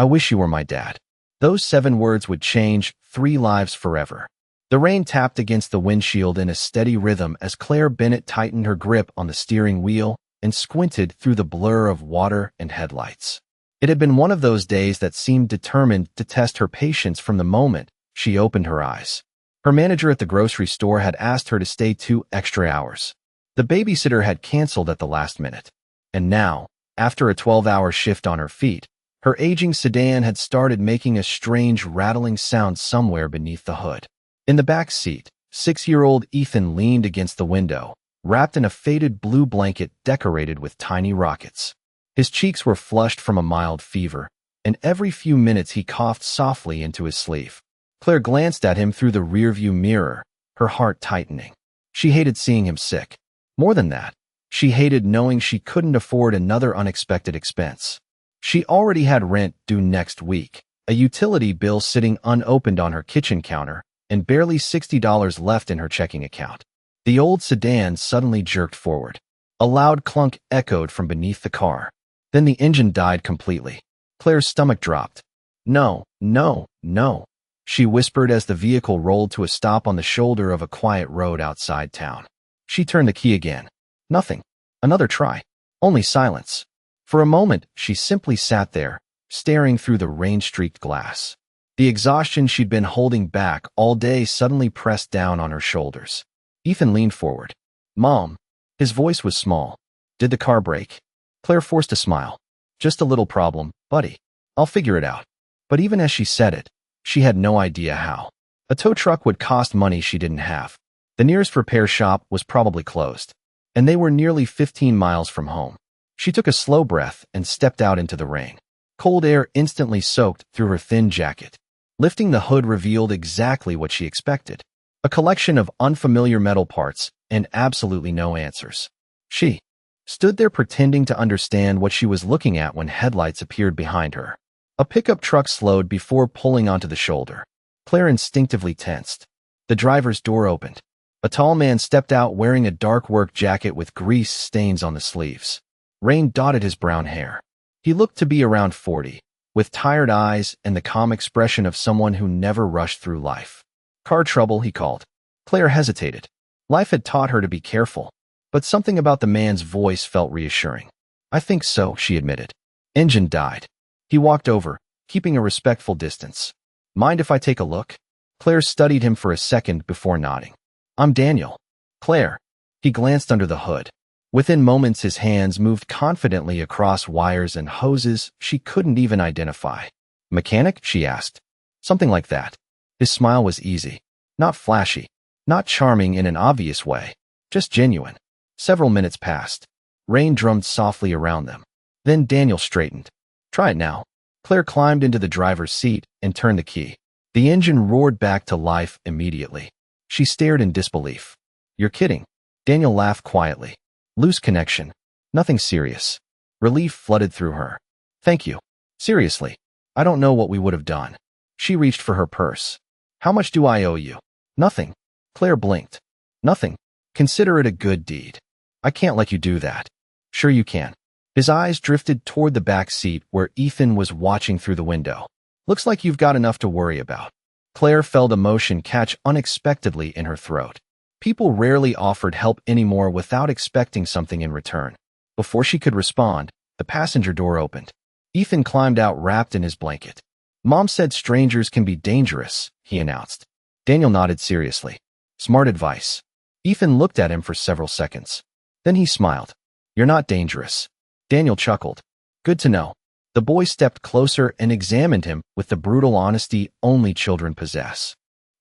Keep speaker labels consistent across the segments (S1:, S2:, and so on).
S1: I wish you were my dad. Those 7 words would change 3 lives forever. The rain tapped against the windshield in a steady rhythm as Claire Bennett tightened her grip on the steering wheel and squinted through the blur of water and headlights. It had been one of those days that seemed determined to test her patience from the moment she opened her eyes. Her manager at the grocery store had asked her to stay 2 extra hours. The babysitter had canceled at the last minute. And now, after a 12-hour shift on her feet, her aging sedan had started making a strange rattling sound somewhere beneath the hood. In the back seat, 6-year-old Ethan leaned against the window, wrapped in a faded blue blanket decorated with tiny rockets. His cheeks were flushed from a mild fever, and every few minutes he coughed softly into his sleeve. Claire glanced at him through the rearview mirror, her heart tightening. She hated seeing him sick. More than that, she hated knowing she couldn't afford another unexpected expense. She already had rent due next week, a utility bill sitting unopened on her kitchen counter, and barely $60 left in her checking account. The old sedan suddenly jerked forward. A loud clunk echoed from beneath the car. Then the engine died completely. Claire's stomach dropped. No, no, no, she whispered as the vehicle rolled to a stop on the shoulder of a quiet road outside town. She turned the key again. Nothing. Another try. Only silence. For a moment, she simply sat there, staring through the rain-streaked glass. The exhaustion she'd been holding back all day suddenly pressed down on her shoulders. Ethan leaned forward. Mom. His voice was small. Did the car break? Claire forced a smile. Just a little problem, buddy. I'll figure it out. But even as she said it, she had no idea how. A tow truck would cost money she didn't have. The nearest repair shop was probably closed, and they were nearly 15 miles from home. She took a slow breath and stepped out into the rain. Cold air instantly soaked through her thin jacket. Lifting the hood revealed exactly what she expected. A collection of unfamiliar metal parts and absolutely no answers. She stood there pretending to understand what she was looking at when headlights appeared behind her. A pickup truck slowed before pulling onto the shoulder. Claire instinctively tensed. The driver's door opened. A tall man stepped out wearing a dark work jacket with grease stains on the sleeves. Rain dotted his brown hair. He looked to be around 40, with tired eyes and the calm expression of someone who never rushed through life. Car trouble, he called. Claire hesitated. Life had taught her to be careful, but something about the man's voice felt reassuring. I think so, she admitted. Engine died. He walked over, keeping a respectful distance. Mind if I take a look? Claire studied him for a second before nodding. I'm Daniel. Claire. He glanced under the hood. Within moments, his hands moved confidently across wires and hoses she couldn't even identify. Mechanic? She asked. Something like that. His smile was easy. Not flashy. Not charming in an obvious way. Just genuine. Several minutes passed. Rain drummed softly around them. Then Daniel straightened. Try it now. Claire climbed into the driver's seat and turned the key. The engine roared back to life immediately. She stared in disbelief. You're kidding. Daniel laughed quietly. Loose connection. Nothing serious. Relief flooded through her. Thank you. Seriously. I don't know what we would have done. She reached for her purse. How much do I owe you? Nothing. Claire blinked. Nothing. Consider it a good deed. I can't let you do that. Sure you can. His eyes drifted toward the back seat where Ethan was watching through the window. Looks like you've got enough to worry about. Claire felt emotion catch unexpectedly in her throat. People rarely offered help anymore without expecting something in return. Before she could respond, the passenger door opened. Ethan climbed out wrapped in his blanket. Mom said strangers can be dangerous, he announced. Daniel nodded seriously. Smart advice. Ethan looked at him for several seconds. Then he smiled. You're not dangerous. Daniel chuckled. Good to know. The boy stepped closer and examined him with the brutal honesty only children possess.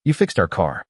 S1: You fixed our car.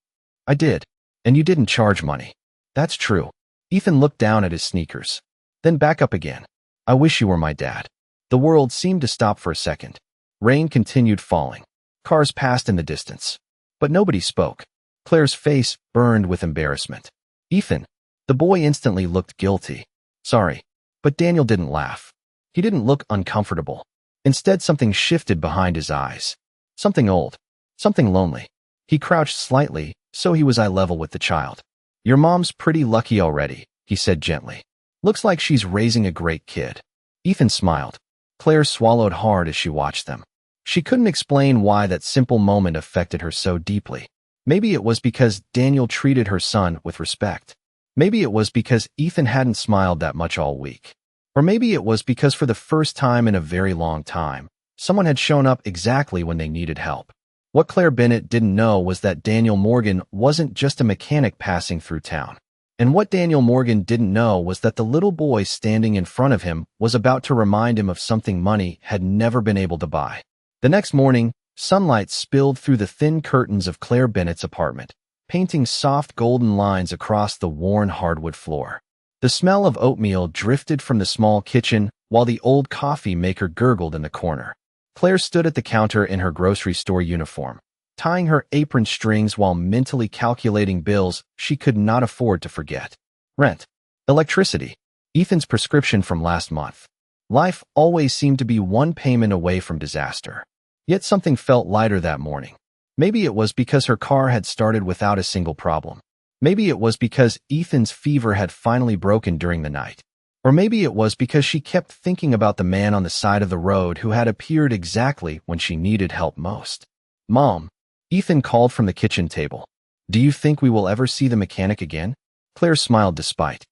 S1: I did. And you didn't charge money. That's true. Ethan looked down at his sneakers. Then back up again. I wish you were my dad. The world seemed to stop for a second. Rain continued falling. Cars passed in the distance. But nobody spoke. Claire's face burned with embarrassment. Ethan. The boy instantly looked guilty. Sorry. But Daniel didn't laugh. He didn't look uncomfortable. Instead, something shifted behind his eyes. Something old. Something lonely. He crouched slightly, so he was eye level with the child. Your mom's pretty lucky already, he said gently. Looks like she's raising a great kid. Ethan smiled. Claire swallowed hard as she watched them. She couldn't explain why that simple moment affected her so deeply. Maybe it was because Daniel treated her son with respect. Maybe it was because Ethan hadn't smiled that much all week. Or maybe it was because for the first time in a very long time, someone had shown up exactly when they needed help. What Claire Bennett didn't know was that Daniel Morgan wasn't just a mechanic passing through town. And what Daniel Morgan didn't know was that the little boy standing in front of him was about to remind him of something money had never been able to buy. The next morning, sunlight spilled through the thin curtains of Claire Bennett's apartment, painting soft golden lines across the worn hardwood floor. The smell of oatmeal drifted from the small kitchen while the old coffee maker gurgled in the corner. Claire stood at the counter in her grocery store uniform, tying her apron strings while mentally calculating bills she could not afford to forget. Rent, electricity, Ethan's prescription from last month. Life always seemed to be one payment away from disaster. Yet something felt lighter that morning. Maybe it was because her car had started without a single problem. Maybe it was because Ethan's fever had finally broken during the night. Or maybe it was because she kept thinking about the man on the side of the road who had appeared exactly when she needed help most. "Mom," Ethan called from the kitchen table. "Do you think we will ever see the mechanic again?" Claire smiled despite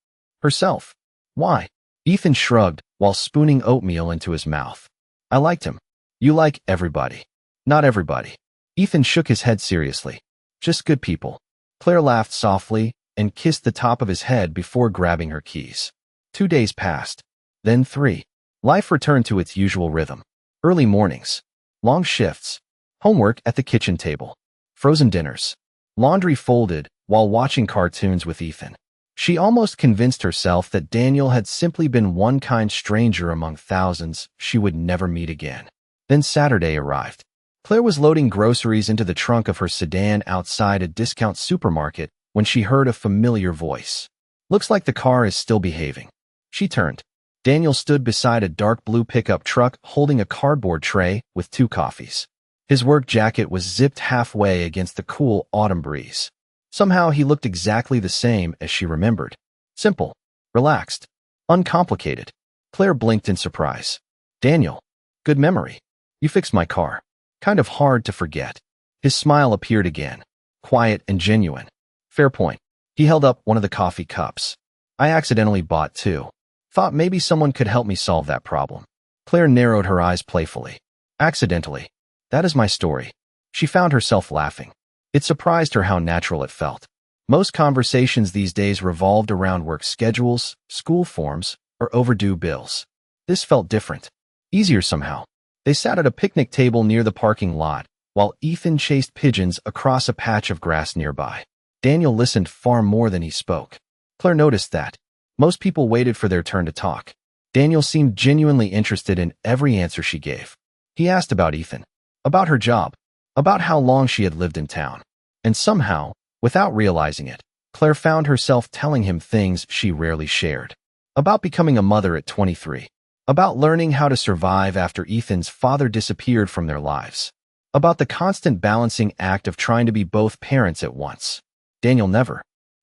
S1: herself. "Why?" Ethan shrugged while spooning oatmeal into his mouth. "I liked him." "You like everybody." "Not everybody." Ethan shook his head seriously. "Just good people." Claire laughed softly and kissed the top of his head before grabbing her keys. 2 days passed. Then 3. Life returned to its usual rhythm. Early mornings. Long shifts. Homework at the kitchen table. Frozen dinners. Laundry folded while watching cartoons with Ethan. She almost convinced herself that Daniel had simply been one kind stranger among thousands she would never meet again. Then Saturday arrived. Claire was loading groceries into the trunk of her sedan outside a discount supermarket when she heard a familiar voice. "Looks like the car is still behaving." She turned. Daniel stood beside a dark blue pickup truck holding a cardboard tray with 2 coffees. His work jacket was zipped halfway against the cool autumn breeze. Somehow he looked exactly the same as she remembered. Simple, relaxed, uncomplicated. Claire blinked in surprise. "Daniel, good memory. You fixed my car. Kind of hard to forget." His smile appeared again, quiet and genuine. "Fair point." He held up one of the coffee cups. "I accidentally bought 2. Thought maybe someone could help me solve that problem." Claire narrowed her eyes playfully. "Accidentally. That is my story." She found herself laughing. It surprised her how natural it felt. Most conversations these days revolved around work schedules, school forms, or overdue bills. This felt different. Easier somehow. They sat at a picnic table near the parking lot, while Ethan chased pigeons across a patch of grass nearby. Daniel listened far more than he spoke. Claire noticed that. Most people waited for their turn to talk. Daniel seemed genuinely interested in every answer she gave. He asked about Ethan, about her job, about how long she had lived in town. And somehow, without realizing it, Claire found herself telling him things she rarely shared. About becoming a mother at 23. About learning how to survive after Ethan's father disappeared from their lives. About the constant balancing act of trying to be both parents at once. Daniel never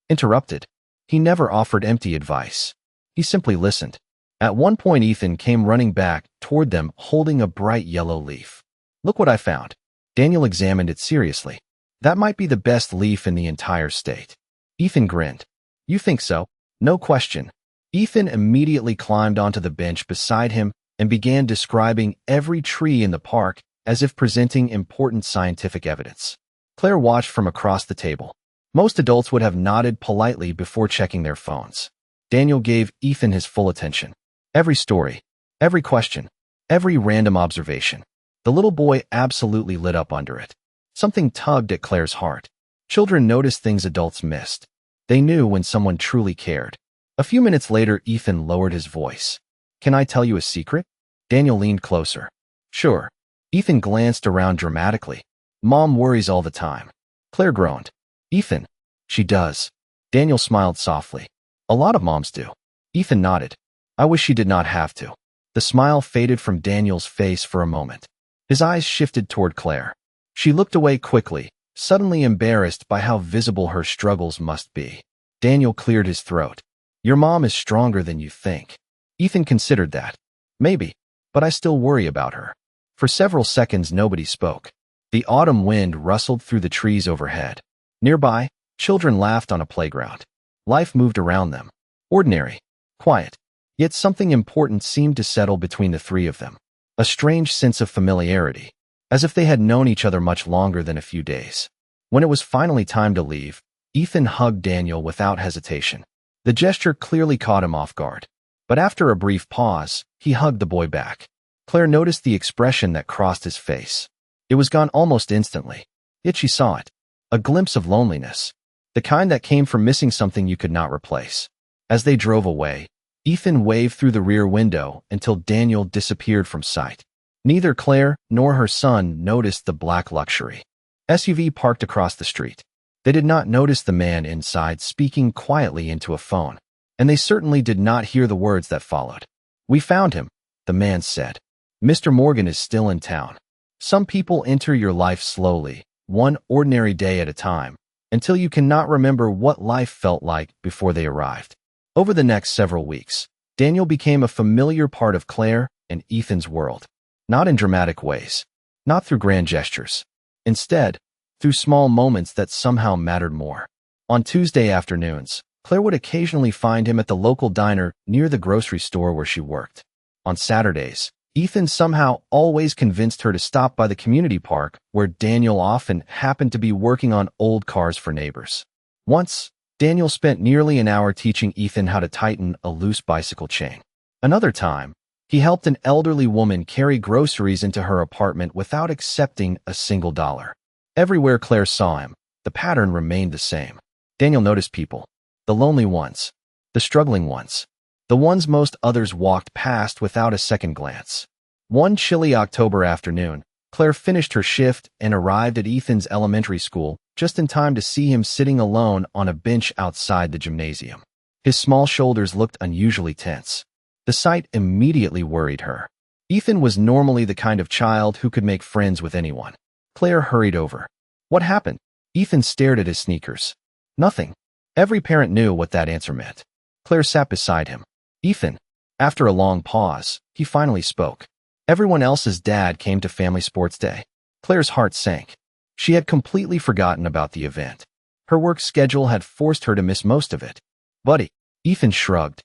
S1: interrupted. He never offered empty advice. He simply listened. At one point, Ethan came running back toward them holding a bright yellow leaf. "Look what I found." Daniel examined it seriously. "That might be the best leaf in the entire state." Ethan grinned. "You think so?" "No question." Ethan immediately climbed onto the bench beside him and began describing every tree in the park as if presenting important scientific evidence. Claire watched from across the table. Most adults would have nodded politely before checking their phones. Daniel gave Ethan his full attention. Every story, every question, every random observation. The little boy absolutely lit up under it. Something tugged at Claire's heart. Children noticed things adults missed. They knew when someone truly cared. A few minutes later, Ethan lowered his voice. "Can I tell you a secret?" Daniel leaned closer. "Sure." Ethan glanced around dramatically. "Mom worries all the time." Claire groaned. "Ethan." "She does." Daniel smiled softly. "A lot of moms do." Ethan nodded. "I wish she did not have to." The smile faded from Daniel's face for a moment. His eyes shifted toward Claire. She looked away quickly, suddenly embarrassed by how visible her struggles must be. Daniel cleared his throat. "Your mom is stronger than you think." Ethan considered that. "Maybe, but I still worry about her." For several seconds nobody spoke. The autumn wind rustled through the trees overhead. Nearby, children laughed on a playground. Life moved around them. Ordinary. Quiet. Yet something important seemed to settle between the three of them. A strange sense of familiarity. As if they had known each other much longer than a few days. When it was finally time to leave, Ethan hugged Daniel without hesitation. The gesture clearly caught him off guard. But after a brief pause, he hugged the boy back. Claire noticed the expression that crossed his face. It was gone almost instantly. Yet she saw it. A glimpse of loneliness. The kind that came from missing something you could not replace. As they drove away, Ethan waved through the rear window until Daniel disappeared from sight. Neither Claire nor her son noticed the black luxury SUV parked across the street. They did not notice the man inside speaking quietly into a phone, and they certainly did not hear the words that followed. "We found him," the man said. "Mr. Morgan is still in town." Some people enter your life slowly, one ordinary day at a time, until you cannot remember what life felt like before they arrived. Over the next several weeks, Daniel became a familiar part of Claire and Ethan's world. Not in dramatic ways, not through grand gestures. Instead, through small moments that somehow mattered more. On Tuesday afternoons, Claire would occasionally find him at the local diner near the grocery store where she worked. On Saturdays, Ethan somehow always convinced her to stop by the community park where Daniel often happened to be working on old cars for neighbors. Once, Daniel spent nearly an hour teaching Ethan how to tighten a loose bicycle chain. Another time, he helped an elderly woman carry groceries into her apartment without accepting a single dollar. Everywhere Claire saw him, the pattern remained the same. Daniel noticed people. The lonely ones. The struggling ones. The ones most others walked past without a second glance. One chilly October afternoon, Claire finished her shift and arrived at Ethan's elementary school just in time to see him sitting alone on a bench outside the gymnasium. His small shoulders looked unusually tense. The sight immediately worried her. Ethan was normally the kind of child who could make friends with anyone. Claire hurried over. "What happened?" Ethan stared at his sneakers. "Nothing." Every parent knew what that answer meant. Claire sat beside him. "Ethan." After a long pause, he finally spoke. "Everyone else's dad came to family sports day." Claire's heart sank. She had completely forgotten about the event. Her work schedule had forced her to miss most of it. "Buddy," Ethan shrugged.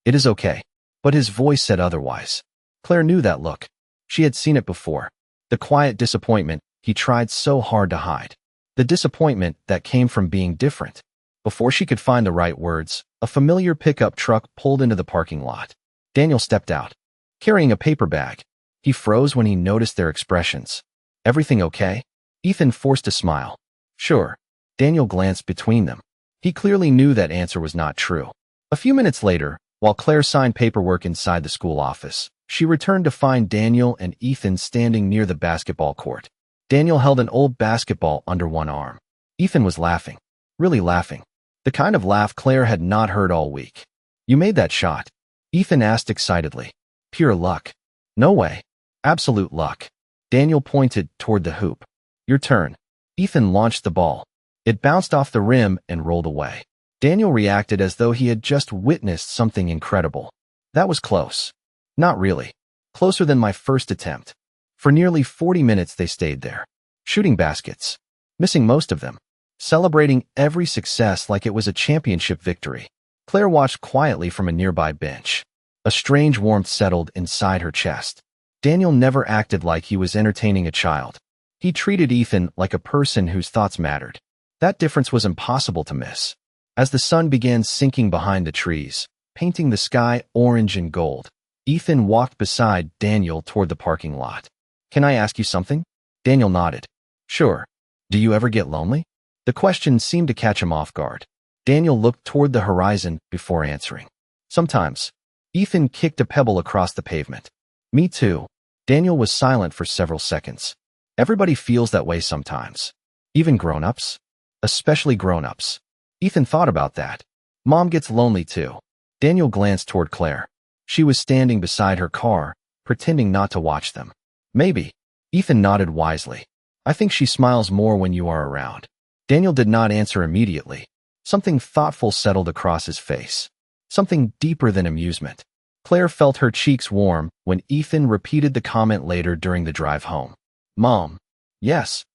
S1: "It is okay." But his voice said otherwise. Claire knew that look. She had seen it before. The quiet disappointment he tried so hard to hide. The disappointment that came from being different. Before she could find the right words, a familiar pickup truck pulled into the parking lot. Daniel stepped out, carrying a paper bag. He froze when he noticed their expressions. "Everything okay?" Ethan forced a smile. "Sure." Daniel glanced between them. He clearly knew that answer was not true. A few minutes later, while Claire signed paperwork inside the school office, she returned to find Daniel and Ethan standing near the basketball court. Daniel held an old basketball under one arm. Ethan was laughing. Really laughing. The kind of laugh Claire had not heard all week. "You made that shot?" Ethan asked excitedly. "Pure luck." "No way. Absolute luck." Daniel pointed toward the hoop. "Your turn." Ethan launched the ball. It bounced off the rim and rolled away. Daniel reacted as though he had just witnessed something incredible. "That was close." "Not really. Closer than my first attempt." For nearly 40 minutes they stayed there, shooting baskets, missing most of them, celebrating every success like it was a championship victory. Claire watched quietly from a nearby bench. A strange warmth settled inside her chest. Daniel never acted like he was entertaining a child. He treated Ethan like a person whose thoughts mattered. That difference was impossible to miss. As the sun began sinking behind the trees, painting the sky orange and gold, Ethan walked beside Daniel toward the parking lot. "Can I ask you something?" Daniel nodded. "Sure." "Do you ever get lonely?" The question seemed to catch him off guard. Daniel looked toward the horizon before answering. "Sometimes." Ethan kicked a pebble across the pavement. "Me too." Daniel was silent for several seconds. "Everybody feels that way sometimes. Even grown-ups?" "Especially grown-ups." Ethan thought about that. "Mom gets lonely too." Daniel glanced toward Claire. She was standing beside her car, pretending not to watch them. "Maybe." Ethan nodded wisely. "I think she smiles more when you are around." Daniel did not answer immediately. Something thoughtful settled across his face. Something deeper than amusement. Claire felt her cheeks warm when Ethan repeated the comment later during the drive home. Mom. Yes.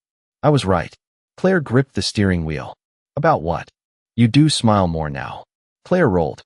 S1: I was right. Claire gripped the steering wheel. About what? You do smile more now. Claire rolled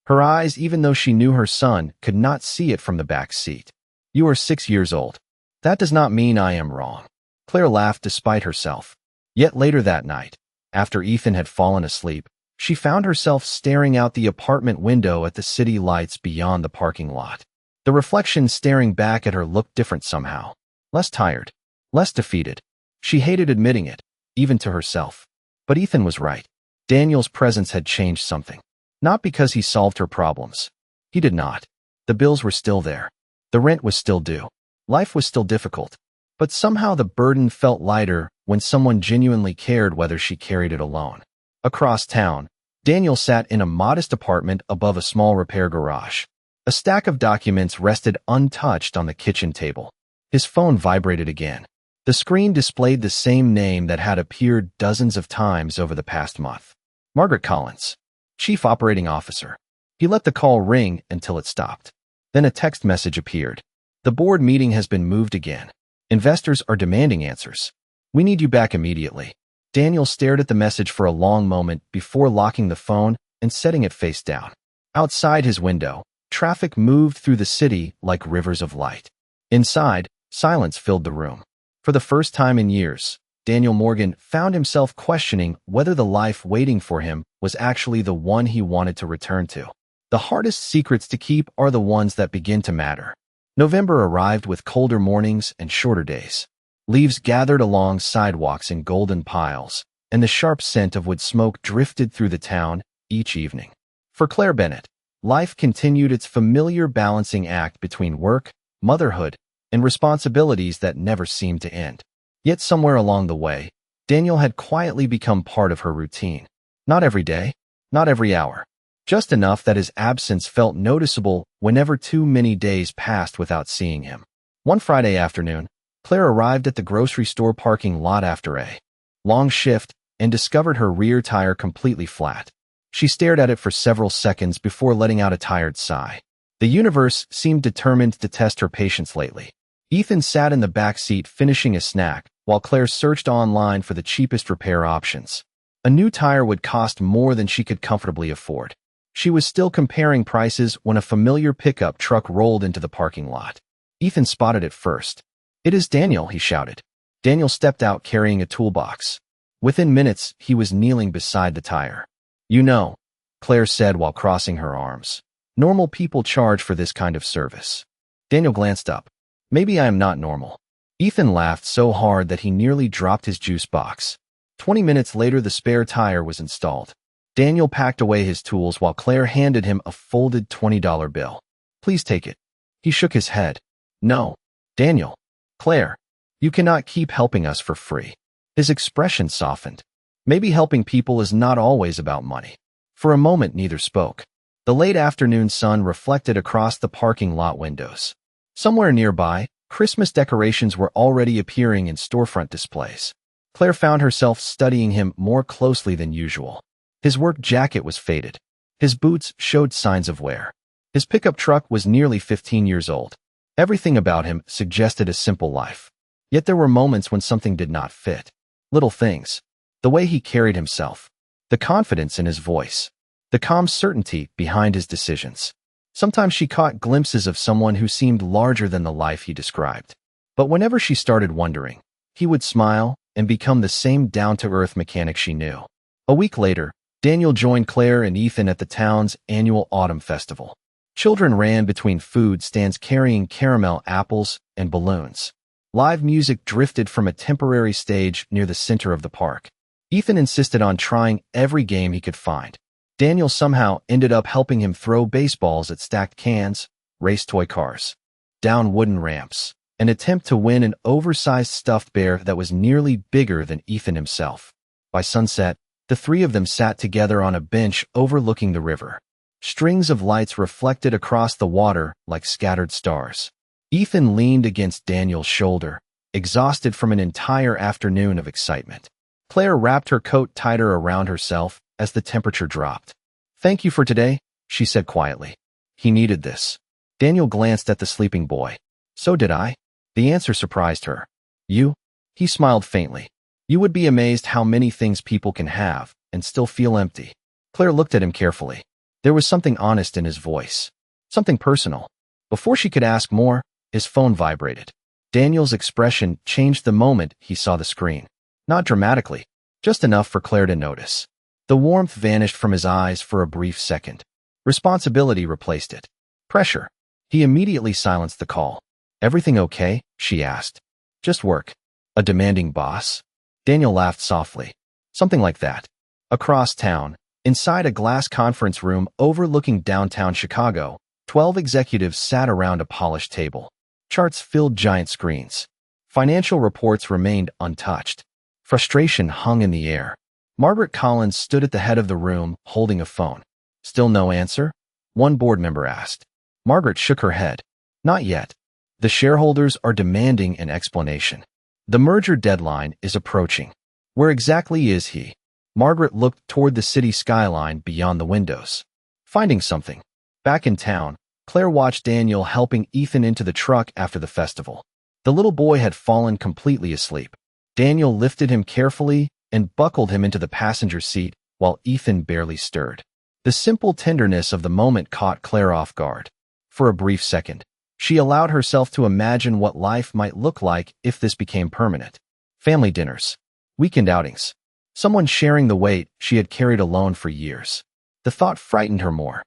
S1: her eyes even though she knew her son could not see it from the back seat. You are 6 years old. That does not mean I am wrong. Claire laughed despite herself. Yet later that night, after Ethan had fallen asleep, she found herself staring out the apartment window at the city lights beyond the parking lot. The reflection staring back at her looked different somehow. Less tired. Less defeated. She hated admitting it, even to herself. But Ethan was right. Daniel's presence had changed something. Not because he solved her problems. He did not. The bills were still there. The rent was still due. Life was still difficult. But somehow the burden felt lighter when someone genuinely cared whether she carried it alone. Across town, Daniel sat in a modest apartment above a small repair garage. A stack of documents rested untouched on the kitchen table. His phone vibrated again. The screen displayed the same name that had appeared dozens of times over the past month. Margaret Collins, Chief Operating Officer. He let the call ring until it stopped. Then a text message appeared. The board meeting has been moved again. Investors are demanding answers. We need you back immediately. Daniel stared at the message for a long moment before locking the phone and setting it face down. Outside his window, traffic moved through the city like rivers of light. Inside, silence filled the room. For the first time in years, Daniel Morgan found himself questioning whether the life waiting for him was actually the one he wanted to return to. The hardest secrets to keep are the ones that begin to matter. November arrived with colder mornings and shorter days. Leaves gathered along sidewalks in golden piles, and the sharp scent of wood smoke drifted through the town each evening. For Claire Bennett, life continued its familiar balancing act between work, motherhood, and responsibilities that never seemed to end. Yet somewhere along the way, Daniel had quietly become part of her routine. Not every day, not every hour. Just enough that his absence felt noticeable whenever too many days passed without seeing him. One Friday afternoon, Claire arrived at the grocery store parking lot after a long shift and discovered her rear tire completely flat. She stared at it for several seconds before letting out a tired sigh. The universe seemed determined to test her patience lately. Ethan sat in the back seat finishing a snack, while Claire searched online for the cheapest repair options. A new tire would cost more than she could comfortably afford. She was still comparing prices when a familiar pickup truck rolled into the parking lot. Ethan spotted it first. "It is Daniel," he shouted. Daniel stepped out carrying a toolbox. Within minutes, he was kneeling beside the tire. "You know," Claire said while crossing her arms, "normal people charge for this kind of service." Daniel glanced up. "Maybe I am not normal." Ethan laughed so hard that he nearly dropped his juice box. 20 minutes later, the spare tire was installed. Daniel packed away his tools while Claire handed him a folded $20 bill. "Please take it." He shook his head. "No. Daniel. Claire. You cannot keep helping us for free." His expression softened. Maybe helping people is not always about money. For a moment, neither spoke. The late afternoon sun reflected across the parking lot windows. Somewhere nearby, Christmas decorations were already appearing in storefront displays. Claire found herself studying him more closely than usual. His work jacket was faded. His boots showed signs of wear. His pickup truck was nearly 15 years old. Everything about him suggested a simple life. Yet there were moments when something did not fit. Little things. The way he carried himself. The confidence in his voice. The calm certainty behind his decisions. Sometimes she caught glimpses of someone who seemed larger than the life he described. But whenever she started wondering, he would smile and become the same down-to-earth mechanic she knew. A week later, Daniel joined Claire and Ethan at the town's annual autumn festival. Children ran between food stands carrying caramel apples and balloons. Live music drifted from a temporary stage near the center of the park. Ethan insisted on trying every game he could find. Daniel somehow ended up helping him throw baseballs at stacked cans, race toy cars, down wooden ramps, and attempt to win an oversized stuffed bear that was nearly bigger than Ethan himself. By sunset, the three of them sat together on a bench overlooking the river. Strings of lights reflected across the water like scattered stars. Ethan leaned against Daniel's shoulder, exhausted from an entire afternoon of excitement. Claire wrapped her coat tighter around herself as the temperature dropped. "Thank you for today," she said quietly. "He needed this." Daniel glanced at the sleeping boy. So did I. The answer surprised her. You? He smiled faintly. You would be amazed how many things people can have and still feel empty. Claire looked at him carefully. There was something honest in his voice. Something personal. Before she could ask more, his phone vibrated. Daniel's expression changed the moment he saw the screen. Not dramatically, just enough for Claire to notice. The warmth vanished from his eyes for a brief second. Responsibility replaced it. Pressure. He immediately silenced the call. Everything okay? She asked. Just work. A demanding boss? Daniel laughed softly. Something like that. Across town, inside a glass conference room overlooking downtown Chicago, 12 executives sat around a polished table. Charts filled giant screens. Financial reports remained untouched. Frustration hung in the air. Margaret Collins stood at the head of the room, holding a phone. Still no answer? One board member asked. Margaret shook her head. Not yet. The shareholders are demanding an explanation. The merger deadline is approaching. Where exactly is he? Margaret looked toward the city skyline beyond the windows. Finding something. Back in town, Claire watched Daniel helping Ethan into the truck after the festival. The little boy had fallen completely asleep. Daniel lifted him carefully and buckled him into the passenger seat while Ethan barely stirred. The simple tenderness of the moment caught Claire off guard. For a brief second, she allowed herself to imagine what life might look like if this became permanent. Family dinners. Weekend outings. Someone sharing the weight she had carried alone for years. The thought frightened her more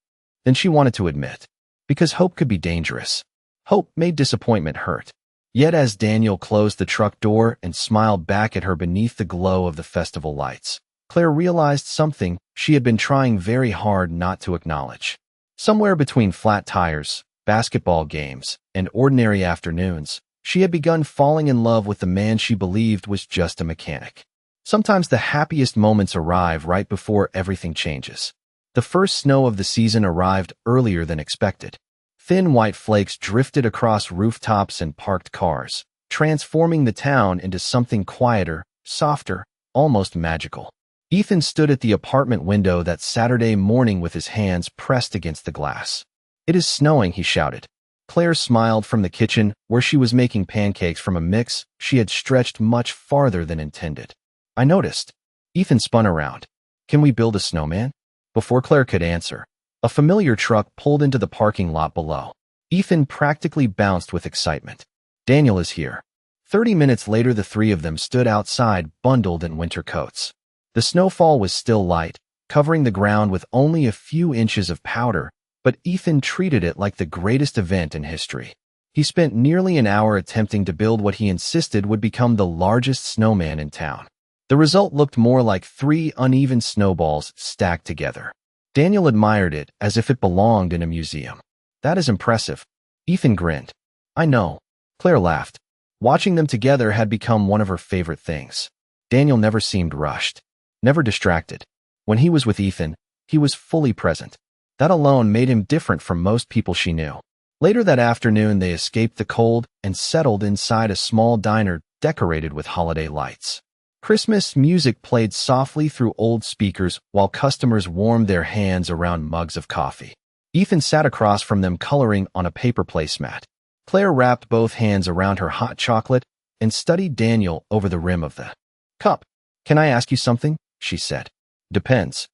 S1: than she wanted to admit. Because hope could be dangerous. Hope made disappointment hurt. Yet as Daniel closed the truck door and smiled back at her beneath the glow of the festival lights, Claire realized something she had been trying very hard not to acknowledge. Somewhere between flat tires, basketball games, and ordinary afternoons, she had begun falling in love with the man she believed was just a mechanic. Sometimes the happiest moments arrive right before everything changes. The first snow of the season arrived earlier than expected. Thin white flakes drifted across rooftops and parked cars, transforming the town into something quieter, softer, almost magical. Ethan stood at the apartment window that Saturday morning with his hands pressed against the glass. "It is snowing," he shouted. Claire smiled from the kitchen, where she was making pancakes from a mix she had stretched much farther than intended. "I noticed." Ethan spun around. "Can we build a snowman?" Before Claire could answer, a familiar truck pulled into the parking lot below. Ethan practically bounced with excitement. "Daniel is here." 30 minutes later, the three of them stood outside, bundled in winter coats. The snowfall was still light, covering the ground with only a few inches of powder, but Ethan treated it like the greatest event in history. He spent nearly an hour attempting to build what he insisted would become the largest snowman in town. The result looked more like 3 uneven snowballs stacked together. Daniel admired it as if it belonged in a museum. "That is impressive." Ethan grinned. "I know." Claire laughed. Watching them together had become one of her favorite things. Daniel never seemed rushed, never distracted. When he was with Ethan, he was fully present. That alone made him different from most people she knew. Later that afternoon, they escaped the cold and settled inside a small diner decorated with holiday lights. Christmas music played softly through old speakers while customers warmed their hands around mugs of coffee. Ethan sat across from them coloring on a paper placemat. Claire wrapped both hands around her hot chocolate and studied Daniel over the rim of the cup. "Can I ask you something?" she said. "Depends."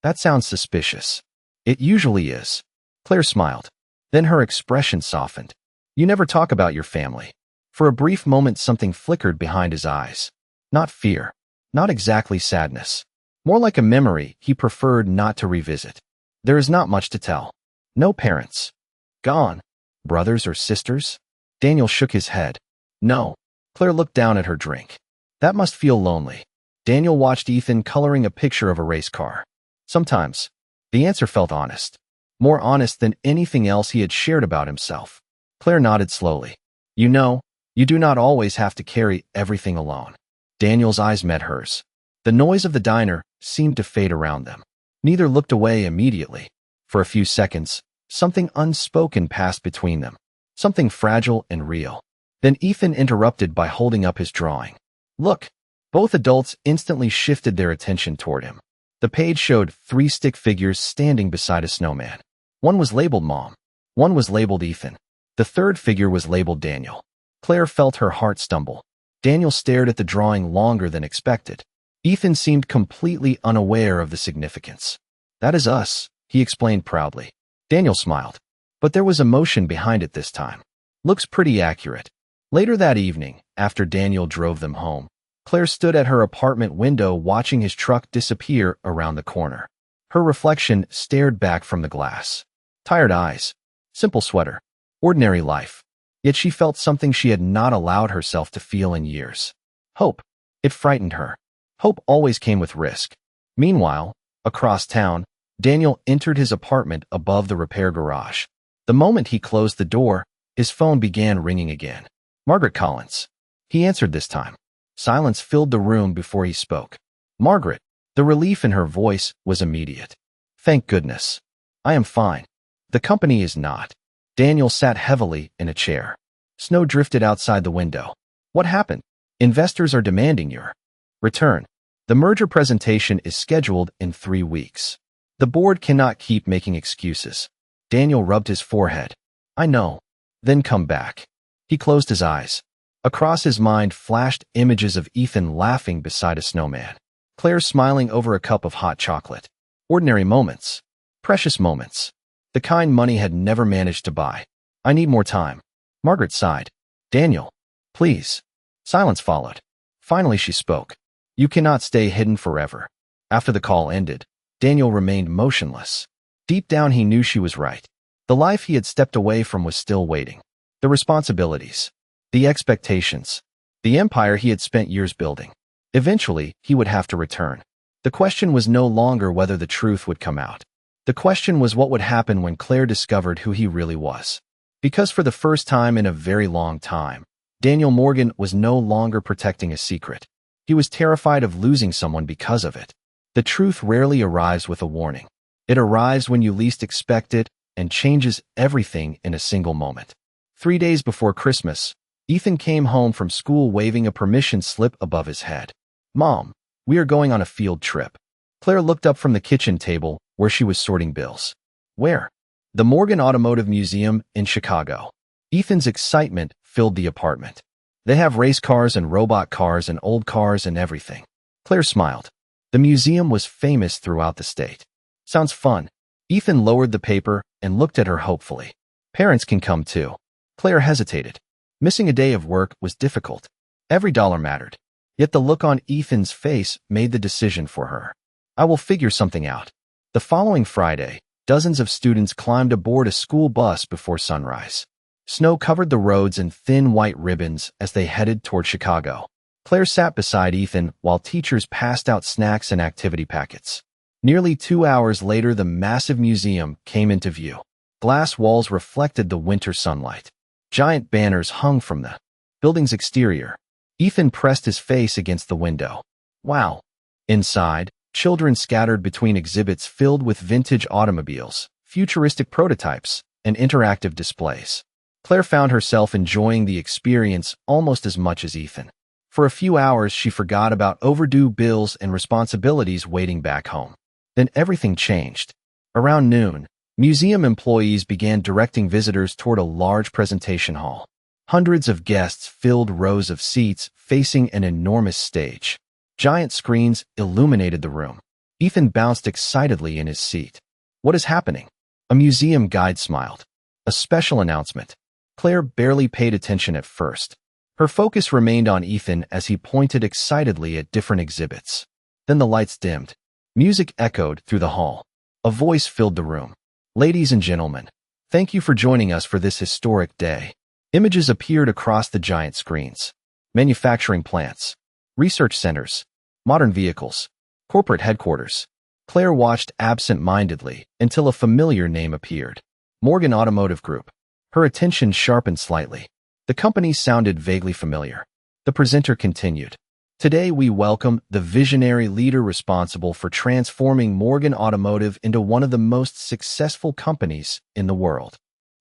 S1: "That sounds suspicious." "It usually is." Claire smiled. Then her expression softened. "You never talk about your family." For a brief moment, something flickered behind his eyes. Not fear. Not exactly sadness. More like a memory he preferred not to revisit. "There is not much to tell." "No parents." "Gone." "Brothers or sisters?" Daniel shook his head. "No." Claire looked down at her drink. "That must feel lonely." Daniel watched Ethan coloring a picture of a race car. "Sometimes." The answer felt honest. More honest than anything else he had shared about himself. Claire nodded slowly. "You know, you do not always have to carry everything alone." Daniel's eyes met hers. The noise of the diner seemed to fade around them. Neither looked away immediately. For a few seconds, something unspoken passed between them. Something fragile and real. Then Ethan interrupted by holding up his drawing. "Look." Both adults instantly shifted their attention toward him. The page showed 3 stick figures standing beside a snowman. One was labeled Mom. One was labeled Ethan. The third figure was labeled Daniel. Claire felt her heart stumble. Daniel stared at the drawing longer than expected. Ethan seemed completely unaware of the significance. "That is us," he explained proudly. Daniel smiled. But there was emotion behind it this time. "Looks pretty accurate." Later that evening, after Daniel drove them home, Claire stood at her apartment window watching his truck disappear around the corner. Her reflection stared back from the glass. Tired eyes. Simple sweater. Ordinary life. Yet she felt something she had not allowed herself to feel in years. Hope. It frightened her. Hope always came with risk. Meanwhile, across town, Daniel entered his apartment above the repair garage. The moment he closed the door, his phone began ringing again. Margaret Collins. He answered this time. Silence filled the room before he spoke. Margaret. The relief in her voice was immediate. "Thank goodness. I am fine. The company is not." Daniel sat heavily in a chair. Snow drifted outside the window. "What happened?" "Investors are demanding your return. The merger presentation is scheduled in 3 weeks. The board cannot keep making excuses." Daniel rubbed his forehead. "I know. Then come back." He closed his eyes. Across his mind flashed images of Ethan laughing beside a snowman. Claire smiling over a cup of hot chocolate. Ordinary moments. Precious moments. The kind money had never managed to buy. "I need more time." Margaret sighed. "Daniel, please." Silence followed. Finally she spoke. "You cannot stay hidden forever." After the call ended, Daniel remained motionless. Deep down he knew she was right. The life he had stepped away from was still waiting. The responsibilities. The expectations. The empire he had spent years building. Eventually, he would have to return. The question was no longer whether the truth would come out. The question was what would happen when Claire discovered who he really was. Because for the first time in a very long time, Daniel Morgan was no longer protecting a secret. He was terrified of losing someone because of it. The truth rarely arrives with a warning. It arrives when you least expect it and changes everything in a single moment. 3 days before Christmas, Ethan came home from school waving a permission slip above his head. "Mom, we are going on a field trip." Claire looked up from the kitchen table where she was sorting bills. "Where?" "The Morgan Automotive Museum in Chicago." Ethan's excitement filled the apartment. "They have race cars and robot cars and old cars and everything." Claire smiled. The museum was famous throughout the state. "Sounds fun." Ethan lowered the paper and looked at her hopefully. "Parents can come too." Claire hesitated. Missing a day of work was difficult. Every dollar mattered. Yet the look on Ethan's face made the decision for her. "I will figure something out." The following Friday, dozens of students climbed aboard a school bus before sunrise. Snow covered the roads in thin white ribbons as they headed toward Chicago. Claire sat beside Ethan while teachers passed out snacks and activity packets. Nearly 2 hours later, the massive museum came into view. Glass walls reflected the winter sunlight. Giant banners hung from the building's exterior. Ethan pressed his face against the window. "Wow." Inside, children scattered between exhibits filled with vintage automobiles, futuristic prototypes, and interactive displays. Claire found herself enjoying the experience almost as much as Ethan. For a few hours, she forgot about overdue bills and responsibilities waiting back home. Then everything changed. Around noon, museum employees began directing visitors toward a large presentation hall. Hundreds of guests filled rows of seats facing an enormous stage. Giant screens illuminated the room. Ethan bounced excitedly in his seat. "What is happening?" A museum guide smiled. "A special announcement." Claire barely paid attention at first. Her focus remained on Ethan as he pointed excitedly at different exhibits. Then the lights dimmed. Music echoed through the hall. A voice filled the room. "Ladies and gentlemen, thank you for joining us for this historic day." Images appeared across the giant screens. Manufacturing plants, research centers, modern vehicles, corporate headquarters. Claire watched absent-mindedly until a familiar name appeared. Morgan Automotive Group. Her attention sharpened slightly. The company sounded vaguely familiar. The presenter continued. "Today we welcome the visionary leader responsible for transforming Morgan Automotive into one of the most successful companies in the world."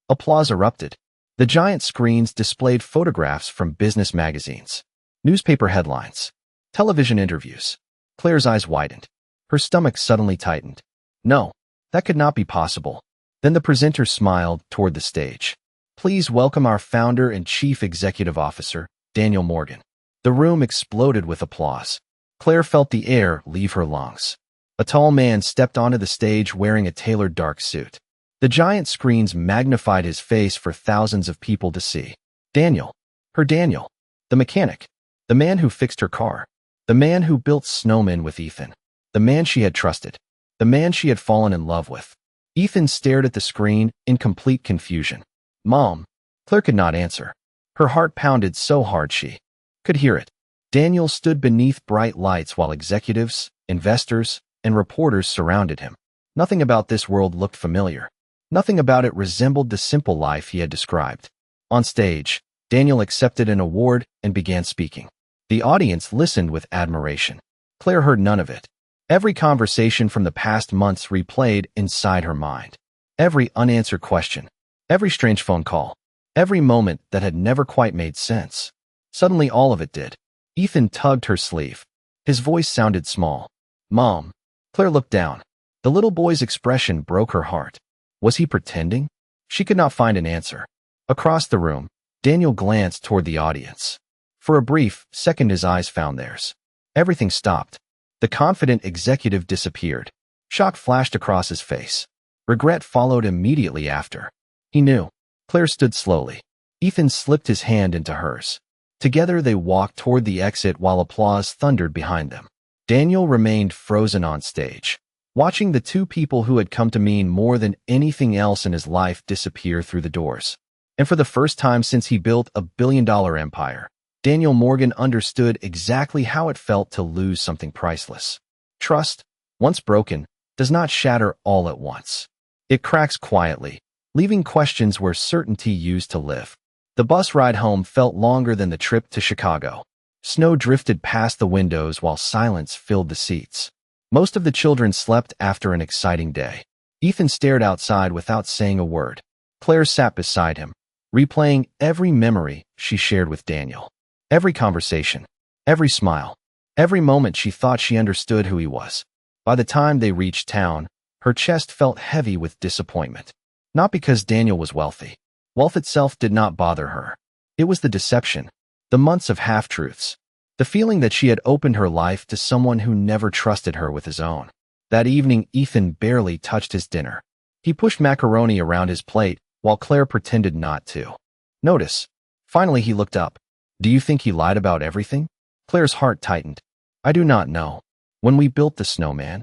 S1: Applause erupted. The giant screens displayed photographs from business magazines, newspaper headlines, television interviews. Claire's eyes widened. Her stomach suddenly tightened. No, that could not be possible. Then the presenter smiled toward the stage. Please welcome our founder and chief executive officer, Daniel Morgan. The room exploded with applause. Claire felt the air leave her lungs. A tall man stepped onto the stage wearing a tailored dark suit. The giant screens magnified his face for thousands of people to see. Daniel. Her Daniel. The mechanic. The man who fixed her car. The man who built snowmen with Ethan. The man she had trusted. The man she had fallen in love with. Ethan stared at the screen in complete confusion. Mom. Claire could not answer. Her heart pounded so hard she could hear it. Daniel stood beneath bright lights while executives, investors, and reporters surrounded him. Nothing about this world looked familiar. Nothing about it resembled the simple life he had described. On stage, Daniel accepted an award and began speaking. The audience listened with admiration. Claire heard none of it. Every conversation from the past months replayed inside her mind. Every unanswered question. Every strange phone call. Every moment that had never quite made sense. Suddenly all of it did. Ethan tugged her sleeve. His voice sounded small. Mom. Claire looked down. The little boy's expression broke her heart. Was he pretending? She could not find an answer. Across the room, Daniel glanced toward the audience. For a brief second his eyes found theirs. Everything stopped. The confident executive disappeared. Shock flashed across his face. Regret followed immediately after. He knew. Claire stood slowly. Ethan slipped his hand into hers. Together they walked toward the exit while applause thundered behind them. Daniel remained frozen on stage, watching the two people who had come to mean more than anything else in his life disappear through the doors. And for the first time since he built a billion-dollar empire, Daniel Morgan understood exactly how it felt to lose something priceless. Trust, once broken, does not shatter all at once. It cracks quietly, leaving questions where certainty used to live. The bus ride home felt longer than the trip to Chicago. Snow drifted past the windows while silence filled the seats. Most of the children slept after an exciting day. Ethan stared outside without saying a word. Claire sat beside him, replaying every memory she shared with Daniel. Every conversation, every smile, every moment she thought she understood who he was. By the time they reached town, her chest felt heavy with disappointment. Not because Daniel was wealthy. Wealth itself did not bother her. It was the deception, the months of half-truths, the feeling that she had opened her life to someone who never trusted her with his own. That evening, Ethan barely touched his dinner. He pushed macaroni around his plate while Claire pretended not to notice. Finally, he looked up. Do you think he lied about everything? Claire's heart tightened. I do not know. When we built the snowman?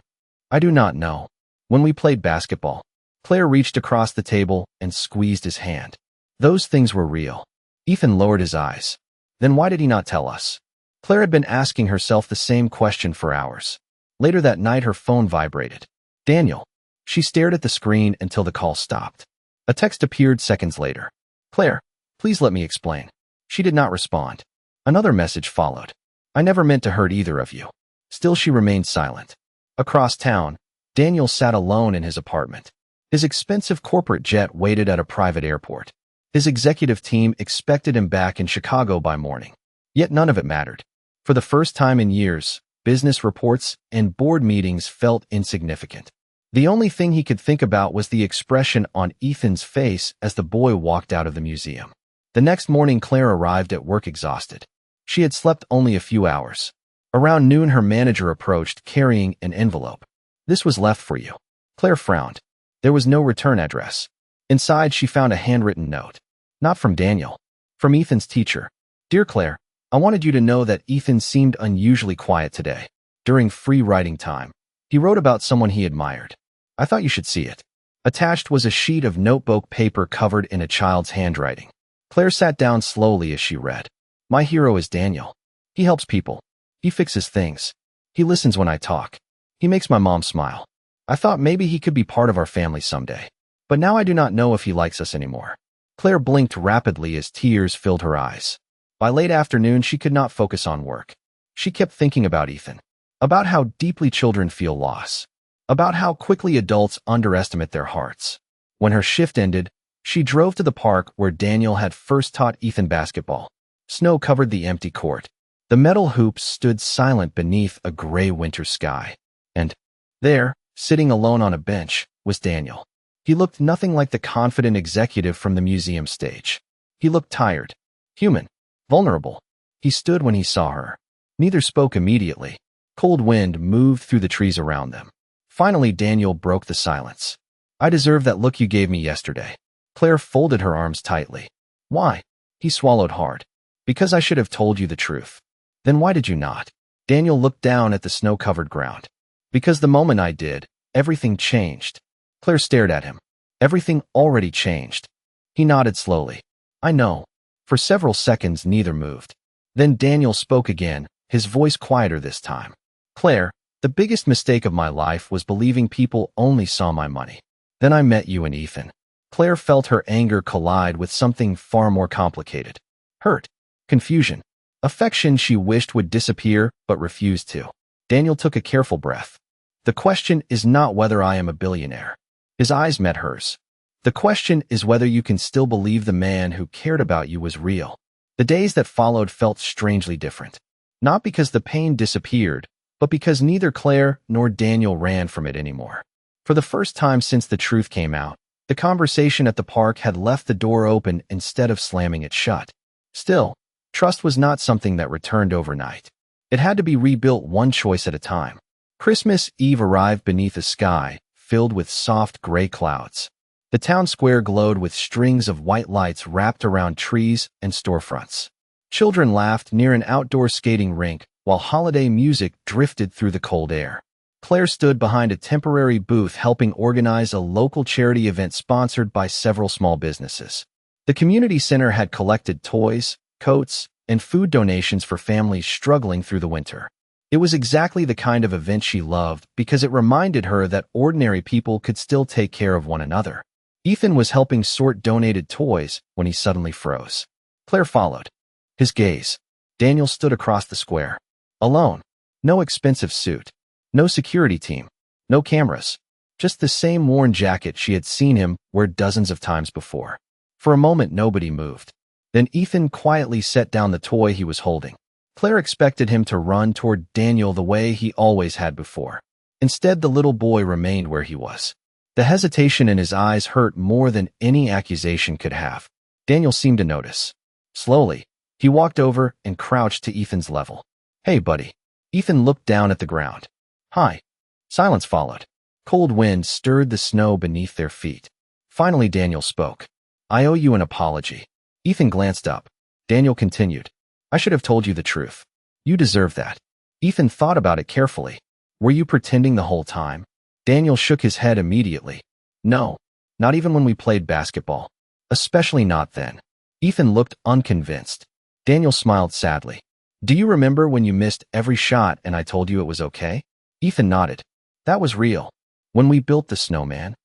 S1: I do not know. When we played basketball? Claire reached across the table and squeezed his hand. Those things were real. Ethan lowered his eyes. Then why did he not tell us? Claire had been asking herself the same question for hours. Later that night, her phone vibrated. Daniel. She stared at the screen until the call stopped. A text appeared seconds later. Claire, please let me explain. She did not respond. Another message followed. I never meant to hurt either of you. Still she remained silent. Across town, Daniel sat alone in his apartment. His expensive corporate jet waited at a private airport. His executive team expected him back in Chicago by morning. Yet none of it mattered. For the first time in years, business reports and board meetings felt insignificant. The only thing he could think about was the expression on Ethan's face as the boy walked out of the museum. The next morning, Claire arrived at work exhausted. She had slept only a few hours. Around noon, her manager approached, carrying an envelope. This was left for you. Claire frowned. There was no return address. Inside, she found a handwritten note. Not from Daniel. From Ethan's teacher. Dear Claire, I wanted you to know that Ethan seemed unusually quiet today. During free writing time, he wrote about someone he admired. I thought you should see it. Attached was a sheet of notebook paper covered in a child's handwriting. Claire sat down slowly as she read. My hero is Daniel. He helps people. He fixes things. He listens when I talk. He makes my mom smile. I thought maybe he could be part of our family someday. But now I do not know if he likes us anymore. Claire blinked rapidly as tears filled her eyes. By late afternoon, she could not focus on work. She kept thinking about Ethan, about how deeply children feel loss, about how quickly adults underestimate their hearts. When her shift ended, she drove to the park where Daniel had first taught Ethan basketball. Snow covered the empty court. The metal hoops stood silent beneath a gray winter sky. And there, sitting alone on a bench, was Daniel. He looked nothing like the confident executive from the museum stage. He looked tired, human, vulnerable. He stood when he saw her. Neither spoke immediately. Cold wind moved through the trees around them. Finally, Daniel broke the silence. I deserve that look you gave me yesterday. Claire folded her arms tightly. Why? He swallowed hard. Because I should have told you the truth. Then why did you not? Daniel looked down at the snow-covered ground. Because the moment I did, everything changed. Claire stared at him. Everything already changed. He nodded slowly. I know. For several seconds, neither moved. Then Daniel spoke again, his voice quieter this time. Claire, the biggest mistake of my life was believing people only saw my money. Then I met you and Ethan. Claire felt her anger collide with something far more complicated. Hurt, confusion, affection she wished would disappear but refused to. Daniel took a careful breath. The question is not whether I am a billionaire. His eyes met hers. The question is whether you can still believe the man who cared about you was real. The days that followed felt strangely different. Not because the pain disappeared, but because neither Claire nor Daniel ran from it anymore. For the first time since the truth came out, the conversation at the park had left the door open instead of slamming it shut. Still, trust was not something that returned overnight. It had to be rebuilt one choice at a time. Christmas Eve arrived beneath a sky filled with soft gray clouds. The town square glowed with strings of white lights wrapped around trees and storefronts. Children laughed near an outdoor skating rink while holiday music drifted through the cold air. Claire stood behind a temporary booth helping organize a local charity event sponsored by several small businesses. The community center had collected toys, coats, and food donations for families struggling through the winter. It was exactly the kind of event she loved because it reminded her that ordinary people could still take care of one another. Ethan was helping sort donated toys when he suddenly froze. Claire followed. His gaze. Daniel stood across the square. Alone. No expensive suit. No security team. No cameras. Just the same worn jacket she had seen him wear dozens of times before. For a moment, nobody moved. Then Ethan quietly set down the toy he was holding. Claire expected him to run toward Daniel the way he always had before. Instead, the little boy remained where he was. The hesitation in his eyes hurt more than any accusation could have. Daniel seemed to notice. Slowly, he walked over and crouched to Ethan's level. Hey, buddy. Ethan looked down at the ground. Hi. Silence followed. Cold wind stirred the snow beneath their feet. Finally, Daniel spoke. I owe you an apology. Ethan glanced up. Daniel continued. I should have told you the truth. You deserve that. Ethan thought about it carefully. Were you pretending the whole time? Daniel shook his head immediately. No, not even when we played basketball. Especially not then. Ethan looked unconvinced. Daniel smiled sadly. Do you remember when you missed every shot and I told you it was okay? Ethan nodded. That was real. When we built the snowman?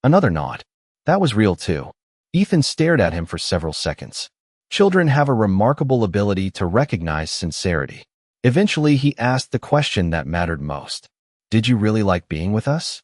S1: Another nod. That was real too. Ethan stared at him for several seconds. Children have a remarkable ability to recognize sincerity. Eventually, he asked the question that mattered most. Did you really like being with us?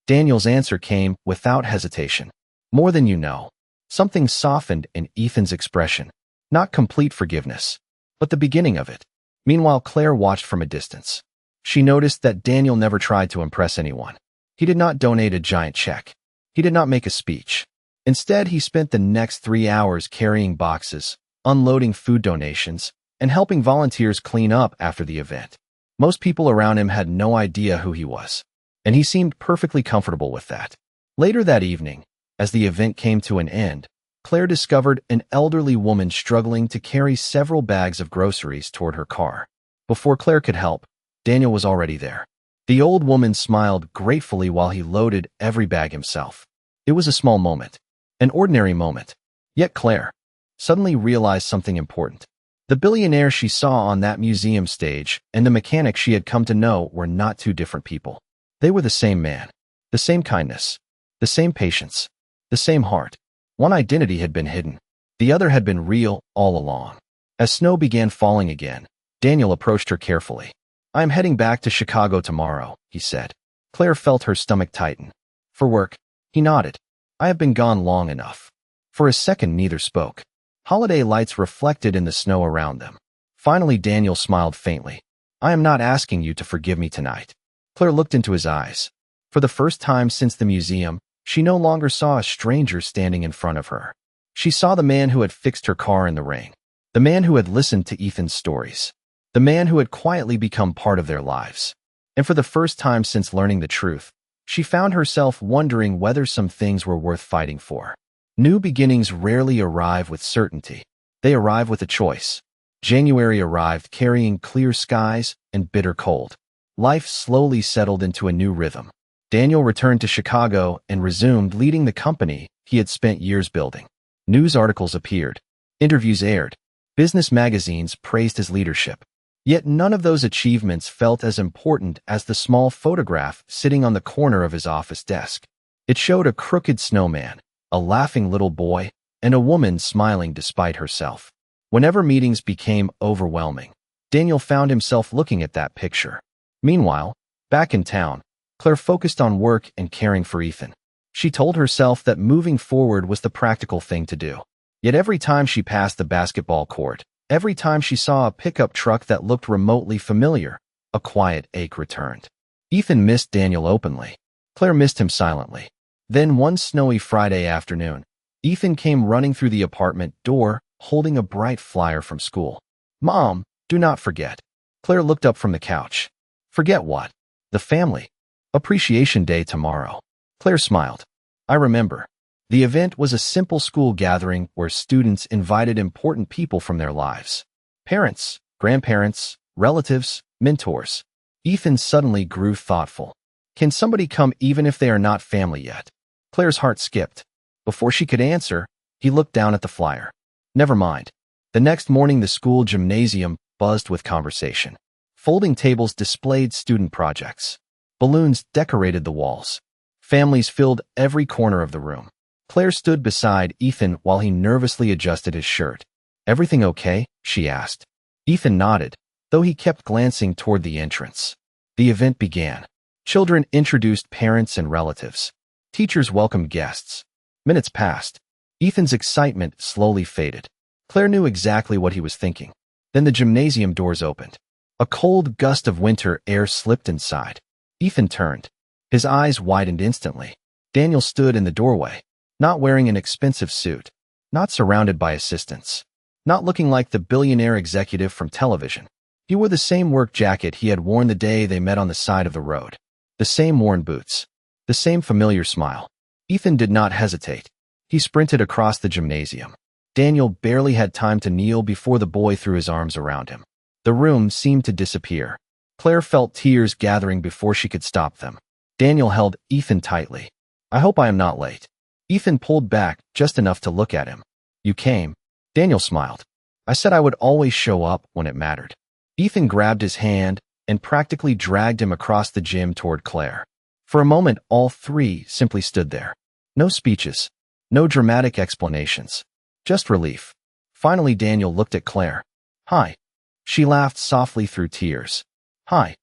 S1: Daniel's answer came without hesitation. More than you know. Something softened in Ethan's expression. Not complete forgiveness, but the beginning of it. Meanwhile, Claire watched from a distance. She noticed that Daniel never tried to impress anyone. He did not donate a giant check. He did not make a speech. Instead, he spent the next 3 hours carrying boxes, unloading food donations, and helping volunteers clean up after the event. Most people around him had no idea who he was, and he seemed perfectly comfortable with that. Later that evening, as the event came to an end, Claire discovered an elderly woman struggling to carry several bags of groceries toward her car. Before Claire could help, Daniel was already there. The old woman smiled gratefully while he loaded every bag himself. It was a small moment, an ordinary moment. Yet Claire suddenly realized something important. The billionaire she saw on that museum stage and the mechanic she had come to know were not two different people. They were the same man, the same kindness, the same patience, the same heart. One identity had been hidden. The other had been real all along. As snow began falling again, Daniel approached her carefully. I am heading back to Chicago tomorrow, he said. Claire felt her stomach tighten. For work? He nodded. I have been gone long enough. For a second, neither spoke. Holiday lights reflected in the snow around them. Finally, Daniel smiled faintly. I am not asking you to forgive me tonight. Claire looked into his eyes. For the first time since the museum, She no longer saw a stranger standing in front of her. She saw the man who had fixed her car in the rain, the man who had listened to Ethan's stories, the man who had quietly become part of their lives. And for the first time since learning the truth, she found herself wondering whether some things were worth fighting for. New beginnings rarely arrive with certainty. They arrive with a choice. January arrived carrying clear skies and bitter cold. Life slowly settled into a new rhythm. Daniel returned to Chicago and resumed leading the company he had spent years building. News articles appeared. Interviews aired. Business magazines praised his leadership. Yet none of those achievements felt as important as the small photograph sitting on the corner of his office desk. It showed a crooked snowman, a laughing little boy, and a woman smiling despite herself. Whenever meetings became overwhelming, Daniel found himself looking at that picture. Meanwhile, back in town, Claire focused on work and caring for Ethan. She told herself that moving forward was the practical thing to do. Yet every time she passed the basketball court, every time she saw a pickup truck that looked remotely familiar, a quiet ache returned. Ethan missed Daniel openly. Claire missed him silently. Then one snowy Friday afternoon, Ethan came running through the apartment door, holding a bright flyer from school. "Mom, do not forget." Claire looked up from the couch. "Forget what?" "The family. Appreciation Day tomorrow." Claire smiled. "I remember." The event was a simple school gathering where students invited important people from their lives. Parents, grandparents, relatives, mentors. Ethan suddenly grew thoughtful. "Can somebody come even if they are not family yet?" Claire's heart skipped. Before she could answer, he looked down at the flyer. Never mind. The next morning the school gymnasium buzzed with conversation. Folding tables displayed student projects. Balloons decorated the walls. Families filled every corner of the room. Claire stood beside Ethan while he nervously adjusted his shirt. "Everything okay?" she asked. Ethan nodded, though he kept glancing toward the entrance. The event began. Children introduced parents and relatives. Teachers welcomed guests. Minutes passed. Ethan's excitement slowly faded. Claire knew exactly what he was thinking. Then the gymnasium doors opened. A cold gust of winter air slipped inside. Ethan turned. His eyes widened instantly. Daniel stood in the doorway, not wearing an expensive suit, not surrounded by assistants, not looking like the billionaire executive from television. He wore the same work jacket he had worn the day they met on the side of the road, the same worn boots, the same familiar smile. Ethan did not hesitate. He sprinted across the gymnasium. Daniel barely had time to kneel before the boy threw his arms around him. The room seemed to disappear. Claire felt tears gathering before she could stop them. Daniel held Ethan tightly. "I hope I am not late." Ethan pulled back just enough to look at him. "You came." Daniel smiled. "I said I would always show up when it mattered." Ethan grabbed his hand and practically dragged him across the gym toward Claire. For a moment, all three simply stood there. No speeches, no dramatic explanations, just relief. Finally, Daniel looked at Claire. "Hi." She laughed softly through tears. "Hi."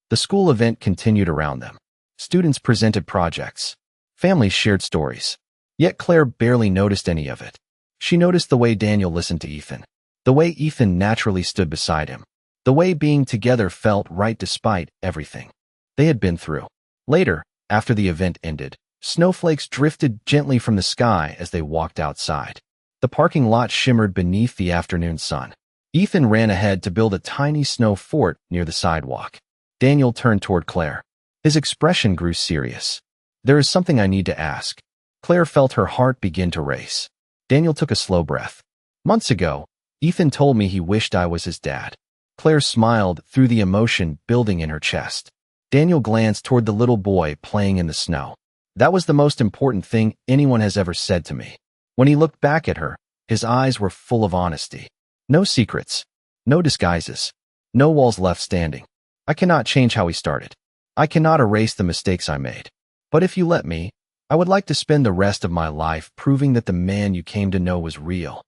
S1: The school event continued around them. Students presented projects. Families shared stories. Yet Claire barely noticed any of it. She noticed the way Daniel listened to Ethan, the way Ethan naturally stood beside him, the way being together felt right despite everything they had been through. Later, after the event ended, snowflakes drifted gently from the sky as they walked outside. The parking lot shimmered beneath the afternoon sun. Ethan ran ahead to build a tiny snow fort near the sidewalk. Daniel turned toward Claire. His expression grew serious. "There is something I need to ask." Claire felt her heart begin to race. Daniel took a slow breath. "Months ago, Ethan told me he wished I was his dad." Claire smiled through the emotion building in her chest. Daniel glanced toward the little boy playing in the snow. "That was the most important thing anyone has ever said to me." When he looked back at her, his eyes were full of honesty. No secrets, no disguises, no walls left standing. "I cannot change how we started. I cannot erase the mistakes I made. But if you let me, I would like to spend the rest of my life proving that the man you came to know was real."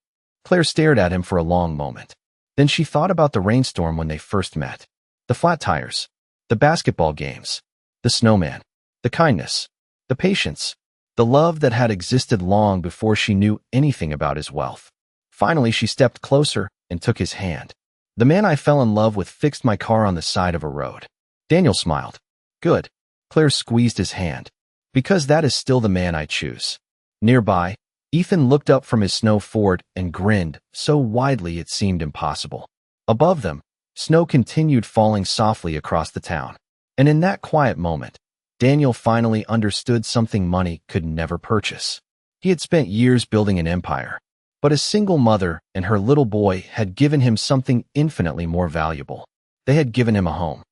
S1: Claire stared at him for a long moment. Then she thought about the rainstorm when they first met. The flat tires, the basketball games, the snowman, the kindness, the patience, the love that had existed long before she knew anything about his wealth. Finally, she stepped closer and took his hand. "The man I fell in love with fixed my car on the side of a road." Daniel smiled. "Good." Claire squeezed his hand. Because that is still the man I choose. Nearby, Ethan looked up from his snow fort and grinned so widely it seemed impossible. Above them, snow continued falling softly across the town. And in that quiet moment, Daniel finally understood something money could never purchase. He had spent years building an empire, but a single mother and her little boy had given him something infinitely more valuable. They had given him a home.